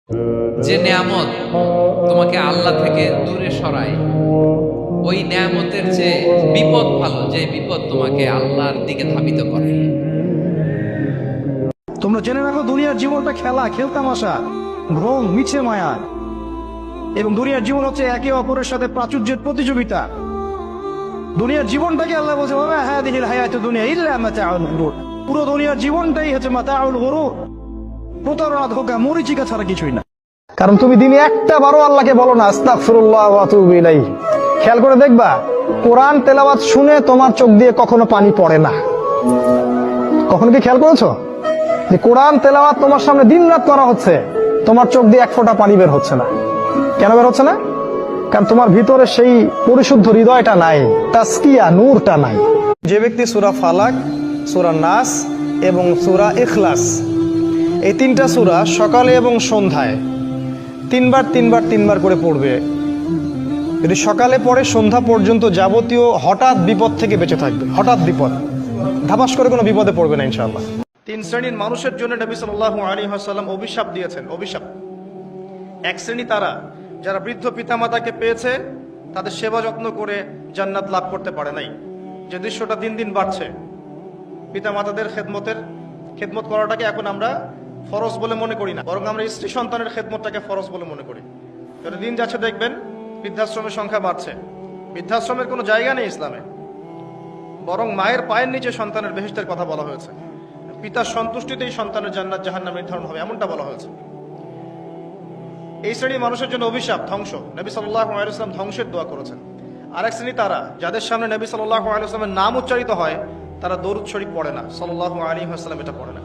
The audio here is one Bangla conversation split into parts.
যে নেয়ামত তোমাকে আল্লাহ থেকে দূরে সরায়, ওই নেয়ামতের যে বিপদ ভালো, যে বিপদ তোমাকে আল্লাহর দিকে ধাবিত করে। তোমরা জেনে রাখো, দুনিয়ার জীবনটা খেলা, খেলতামাশা, ভ্রম, মিছে মায়া। এবং দুনিয়ার জীবন হচ্ছে একে অপরের সাথে প্রাচুর্যের প্রতিযোগিতা। দুনিয়ার জীবনটাকে আল্লাহ বলছে, বাবা হ্যাঁ দিল হায়াত দুনিয়া ইল্লা মাতাউল গুরুর। পুরো দুনিয়ার জীবনটাই হচ্ছে মাতাউল গুরুর, প্রতারণা, ধোঁকা, মরিচিকা ছাড়া কিছুই না। কারণ তুমি দিনে একটা বারো আল্লাহকে বলো না আস্তাগফিরুল্লাহ ওয়া আতুবু ইলাইহি। খেয়াল করে দেখবা, কোরআন তেলাওয়াত শুনে তোমার চোখ দিয়ে কখনো পানি পড়ে না। কখনো কি খেয়াল করেছো যে কোরআন তেলাওয়াত তোমার সামনে দিন রাত করা হচ্ছে, তোমার চোখ দিয়ে এক ফোঁটা পানি বের হচ্ছে না? কেন বের হচ্ছে না? কারণ তোমার ভিতরে সেই পরিশুদ্ধ হৃদয়টা নাই, তাসকিয়া, নূরটা নাই। যে ব্যক্তি সূরা ফালাক, সূরা নাস এবং সূরা ইখলাস, এই তিনটা সূরা সকালে এবং সন্ধ্যায় তিনবার করে পড়বে, যদি সকালে পড়ে সন্ধ্যা পর্যন্ত যাবতীয় হঠাৎ বিপদ থেকে বেঁচে থাকবে। হঠাৎ বিপদ, ধাপাস করে কোনো বিপদে পড়বে না ইনশাআল্লাহ। তিন শ্রেণীর মানুষের জন্য নবী সাল্লাল্লাহু আলাইহি ওয়াসাল্লাম অভিশাপ দিয়েছেন। অভিশাপ, এক শ্রেণী তারা যারা বৃদ্ধ পিতামাতাকে পেয়েছে, তাদের সেবা যত্ন করে জান্নাত লাভ করতে পারে নাই। যে দৃশ্যটা দিন দিন বাড়ছে, পিতামাতাদের খেদমত করাটাকে এখন আমরা ফরজ বলে মনে করি না, বরং আমরা স্ত্রী সন্তানের খেদমতটাকে ফরজ বলে মনে করি। যত দিন যাচ্ছে দেখবেন বৃদ্ধাশ্রমের সংখ্যা বাড়ছে। বৃদ্ধাশ্রমের কোনো জায়গা নেই ইসলামে, বরং মায়ের পায়ের নিচে সন্তানের বেহেশতের কথা বলা হয়েছে। পিতার সন্তুষ্টিতেই সন্তানের জান্নাত জাহান্নাম নির্ধারণ হবে, এমনটা বলা হয়েছে। এই শ্রেণীর মানুষের জন্য অভিশাপ, ধ্বংস। নবী সাল্লাল্লাহু আলাইহি ওয়াসাল্লাম ধ্বংসের দোয়া করেছেন। আরেক শ্রেণী তারা যাদের সামনে নবী সাল্লাল্লাহু আলাইহি ওয়াসাল্লামের নাম উচ্চারিত হয়, তারা দরুদ শরীফ পড়ে না, সাল্লাল্লাহু আলাইহি ওয়াসাল্লাম এটা পড়ে না।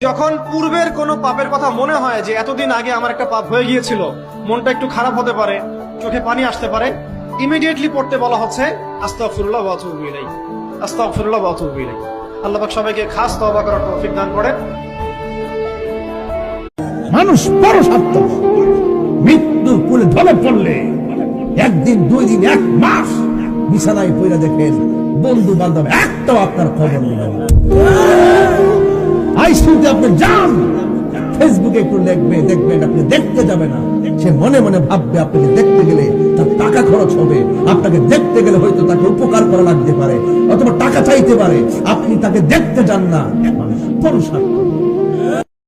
যখন পূর্বের কোনো পাপের কথা মনে হয় যে এতদিন আগে আমার একটা পাপ হয়ে গিয়েছিল, মনটা একটু খারাপ হতে পারে, চোখে পানি আসতে পারে, ইমিডিয়েটলি পড়তে বলা হচ্ছে আস্তাগফিরুল্লাহ ওয়া আতুবু ইলাইহি, আস্তাগফিরুল্লাহ ওয়া আতুবু ইলাইহি। আল্লাহ পাক সবাইকে খাস তওবা করার তৌফিক দান করেন। মানুষ বড় স্বার্থপর, মৃত্যুর কোলে ঢলে পড়লে একদিন, দুই দিন, এক মাস বিছানায় পড়ে দেখেন বন্ধু বান্ধব একটাও আপনার খবর নেবে না। আইসিইউতে আপনি যান, ফেসবুকে একটু লিখবে, দেখবেন আপনি দেখতে যাবে না, সে মনে মনে ভাববে আপনাকে দেখতে গেলে তার টাকা খরচ হবে, আপনাকে দেখতে গেলে হয়তো তাকে উপকার করা লাগতে পারে, অথবা টাকা চাইতে পারে, আপনি তাকে দেখতে যান না। মানুষ বড় স্বার্থপর।